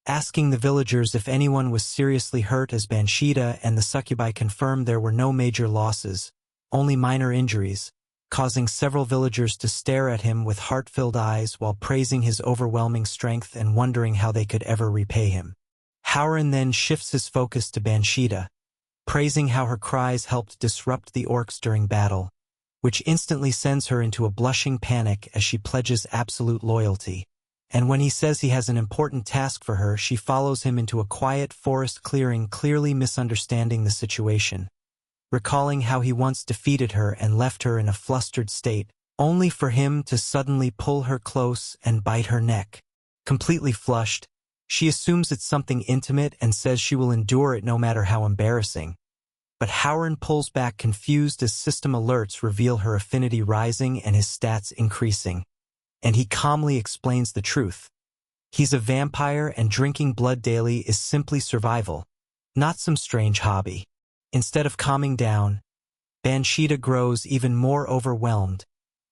asking the villagers if anyone was seriously hurt as Banshida and the succubi confirmed there were no major losses, only minor injuries, causing several villagers to stare at him with heart-filled eyes while praising his overwhelming strength and wondering how they could ever repay him. Harem then shifts his focus to Banshida, praising how her cries helped disrupt the orcs during battle, which instantly sends her into a blushing panic as she pledges absolute loyalty. And when he says he has an important task for her, she follows him into a quiet forest clearing, clearly misunderstanding the situation, recalling how he once defeated her and left her in a flustered state, only for him to suddenly pull her close and bite her neck. Completely flushed, she assumes it's something intimate and says she will endure it no matter how embarrassing. But Harem pulls back confused as system alerts reveal her affinity rising and his stats increasing. And he calmly explains the truth. He's a vampire and drinking blood daily is simply survival, not some strange hobby. Instead of calming down, Banshida grows even more overwhelmed,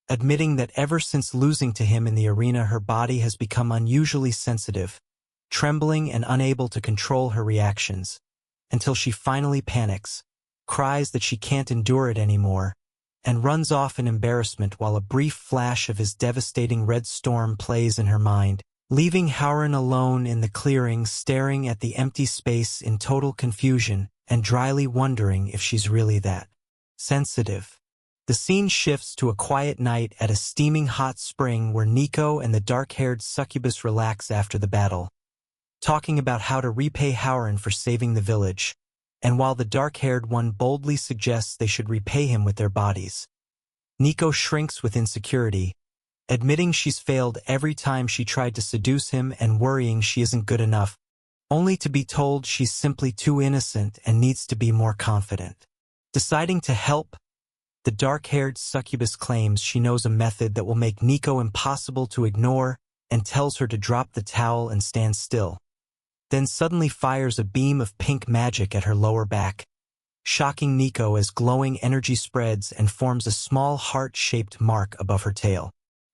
admitting that ever since losing to him in the arena her body has become unusually sensitive, trembling and unable to control her reactions, until she finally panics, cries that she can't endure it anymore, and runs off in embarrassment while a brief flash of his devastating red storm plays in her mind, leaving Harem alone in the clearing staring at the empty space in total confusion and dryly wondering if she's really that sensitive. The scene shifts to a quiet night at a steaming hot spring where Nico and the dark-haired succubus relax after the battle, talking about how to repay Harem for saving the village. And while the dark-haired one boldly suggests they should repay him with their bodies, Nico shrinks with insecurity, admitting she's failed every time she tried to seduce him and worrying she isn't good enough, only to be told she's simply too innocent and needs to be more confident. Deciding to help, the dark-haired succubus claims she knows a method that will make Nico impossible to ignore and tells her to drop the towel and stand still, then suddenly fires a beam of pink magic at her lower back, shocking Nico as glowing energy spreads and forms a small heart-shaped mark above her tail.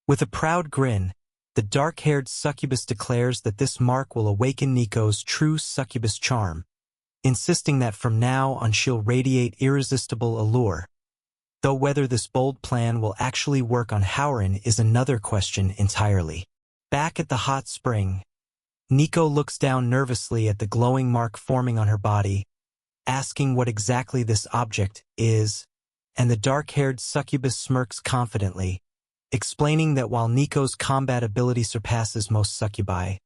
With a proud grin, the dark-haired succubus declares that this mark will awaken Nico's true succubus charm, insisting that from now on she'll radiate irresistible allure. Though whether this bold plan will actually work on Harem is another question entirely. Back at the hot spring, Nico looks down nervously at the glowing mark forming on her body, asking what exactly this object is, and the dark-haired succubus smirks confidently, explaining that while Nico's combat ability surpasses most succubi,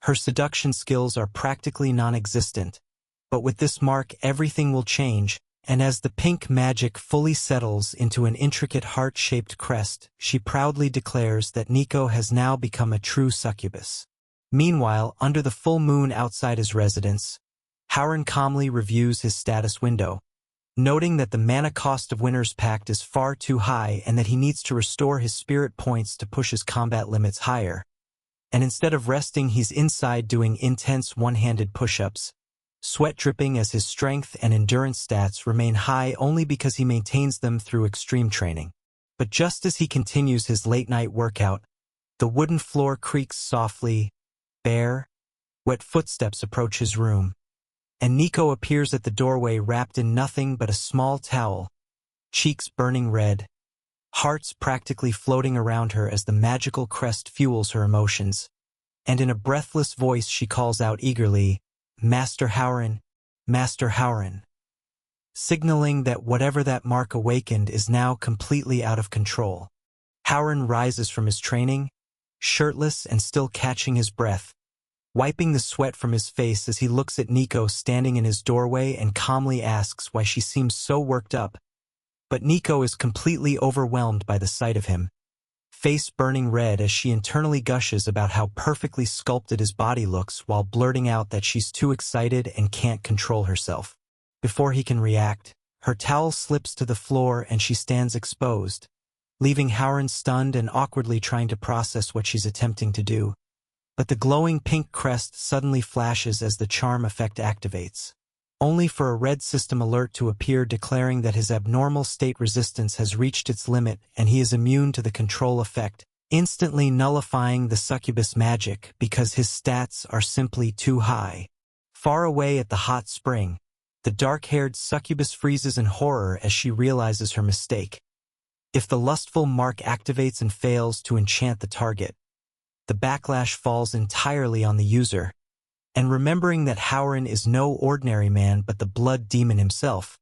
her seduction skills are practically non-existent. But with this mark everything will change, and as the pink magic fully settles into an intricate heart-shaped crest, she proudly declares that Nico has now become a true succubus. Meanwhile, under the full moon outside his residence, Harem calmly reviews his status window, noting that the mana cost of Winter's Pact is far too high and that he needs to restore his spirit points to push his combat limits higher. And instead of resting, he's inside doing intense one-handed push-ups, sweat dripping as his strength and endurance stats remain high only because he maintains them through extreme training. But just as he continues his late-night workout, the wooden floor creaks softly. Bare, wet footsteps approach his room, and Nico appears at the doorway wrapped in nothing but a small towel, cheeks burning red, hearts practically floating around her as the magical crest fuels her emotions. And in a breathless voice she calls out eagerly, "Master Harem, Master Harem," signaling that whatever that mark awakened is now completely out of control. Harem rises from his training, shirtless and still catching his breath, wiping the sweat from his face as he looks at Nico standing in his doorway and calmly asks why she seems so worked up. But Nico is completely overwhelmed by the sight of him, face burning red as she internally gushes about how perfectly sculpted his body looks while blurting out that she's too excited and can't control herself. Before he can react, her towel slips to the floor and she stands exposed, leaving Harem stunned and awkwardly trying to process what she's attempting to do. But the glowing pink crest suddenly flashes as the charm effect activates, only for a red system alert to appear declaring that his abnormal state resistance has reached its limit and he is immune to the control effect, instantly nullifying the succubus magic because his stats are simply too high. Far away at the hot spring, the dark-haired succubus freezes in horror as she realizes her mistake. If the lustful mark activates and fails to enchant the target, the backlash falls entirely on the user, and remembering that Harem is no ordinary man but the blood demon himself,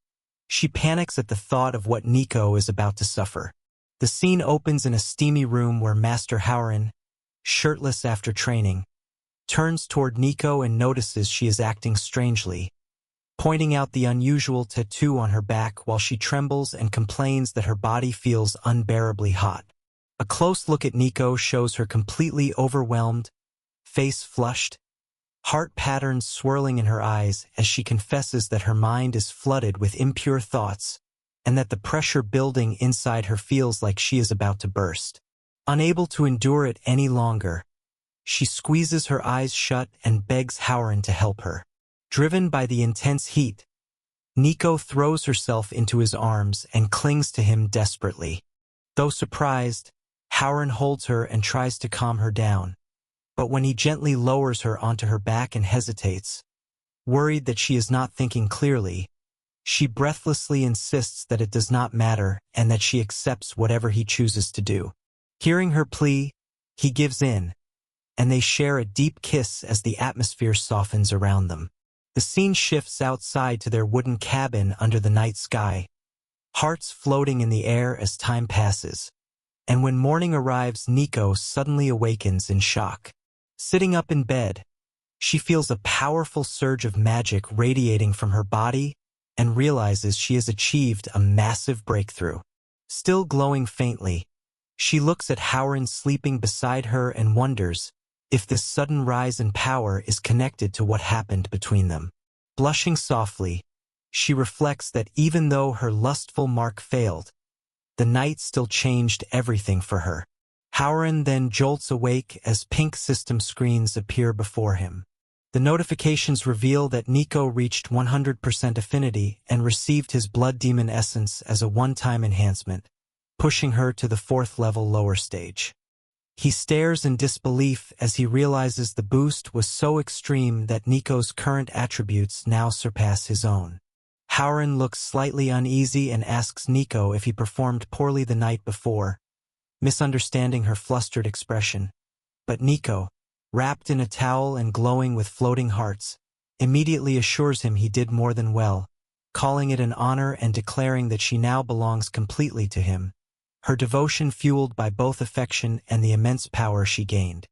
she panics at the thought of what Nico is about to suffer. The scene opens in a steamy room where Master Harem, shirtless after training, turns toward Nico and notices she is acting strangely, pointing out the unusual tattoo on her back while she trembles and complains that her body feels unbearably hot. A close look at Nico shows her completely overwhelmed, face flushed, heart patterns swirling in her eyes as she confesses that her mind is flooded with impure thoughts and that the pressure building inside her feels like she is about to burst. Unable to endure it any longer, she squeezes her eyes shut and begs Harem to help her. Driven by the intense heat, Nico throws herself into his arms and clings to him desperately. Though surprised, Harem holds her and tries to calm her down. But when he gently lowers her onto her back and hesitates, worried that she is not thinking clearly, she breathlessly insists that it does not matter and that she accepts whatever he chooses to do. Hearing her plea, he gives in, and they share a deep kiss as the atmosphere softens around them. The scene shifts outside to their wooden cabin under the night sky, hearts floating in the air as time passes. And when morning arrives, Nico suddenly awakens in shock. Sitting up in bed, she feels a powerful surge of magic radiating from her body and realizes she has achieved a massive breakthrough. Still glowing faintly, she looks at Harem sleeping beside her and wonders if this sudden rise in power is connected to what happened between them. Blushing softly, she reflects that even though her lustful mark failed, the night still changed everything for her. Harem then jolts awake as pink system screens appear before him. The notifications reveal that Nico reached 100% affinity and received his blood demon essence as a one-time enhancement, pushing her to the 4th level lower stage. He stares in disbelief as he realizes the boost was so extreme that Nico's current attributes now surpass his own. Harem looks slightly uneasy and asks Nico if he performed poorly the night before, misunderstanding her flustered expression. But Nico, wrapped in a towel and glowing with floating hearts, immediately assures him he did more than well, calling it an honor and declaring that she now belongs completely to him, her devotion fueled by both affection and the immense power she gained.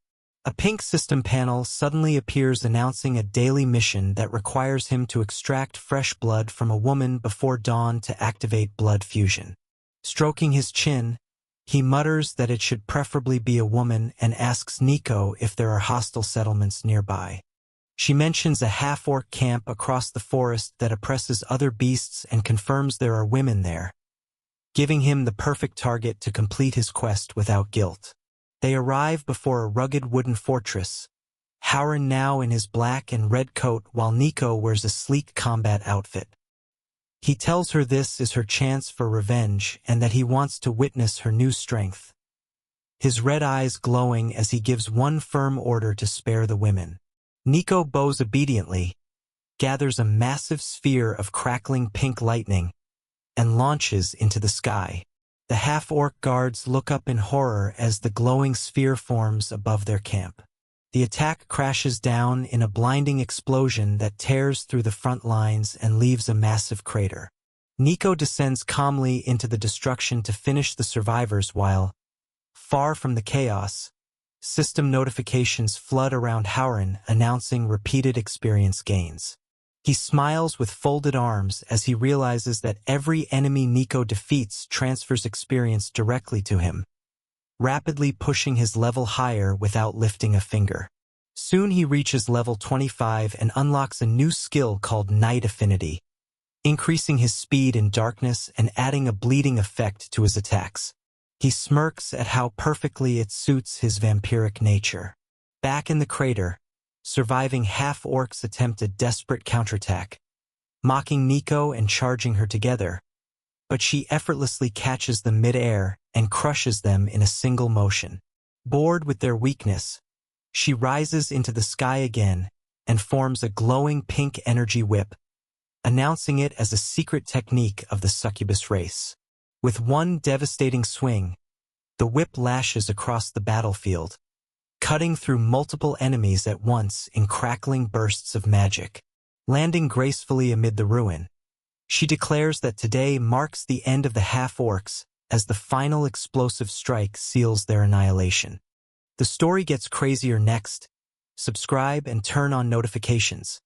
A pink system panel suddenly appears announcing a daily mission that requires him to extract fresh blood from a woman before dawn to activate blood fusion. Stroking his chin, he mutters that it should preferably be a woman and asks Nico if there are hostile settlements nearby. She mentions a half-orc camp across the forest that oppresses other beasts and confirms there are women there, giving him the perfect target to complete his quest without guilt. They arrive before a rugged wooden fortress, Harem now in his black and red coat while Nico wears a sleek combat outfit. He tells her this is her chance for revenge and that he wants to witness her new strength, his red eyes glowing as he gives one firm order to spare the women. Nico bows obediently, gathers a massive sphere of crackling pink lightning, and launches into the sky. The half-orc guards look up in horror as the glowing sphere forms above their camp. The attack crashes down in a blinding explosion that tears through the front lines and leaves a massive crater. Nico descends calmly into the destruction to finish the survivors while, far from the chaos, system notifications flood around Harem announcing repeated experience gains. He smiles with folded arms as he realizes that every enemy Nico defeats transfers experience directly to him, rapidly pushing his level higher without lifting a finger. Soon he reaches level 25 and unlocks a new skill called Night Affinity, increasing his speed in darkness and adding a bleeding effect to his attacks. He smirks at how perfectly it suits his vampiric nature. Back in the crater, surviving half-orcs attempt a desperate counterattack, mocking Nico and charging her together, but she effortlessly catches them mid-air and crushes them in a single motion. Bored with their weakness, she rises into the sky again and forms a glowing pink energy whip, announcing it as a secret technique of the succubus race. With one devastating swing, the whip lashes across the battlefield, cutting through multiple enemies at once in crackling bursts of magic. Landing gracefully amid the ruin, she declares that today marks the end of the half-orcs as the final explosive strike seals their annihilation. The story gets crazier next. Subscribe and turn on notifications.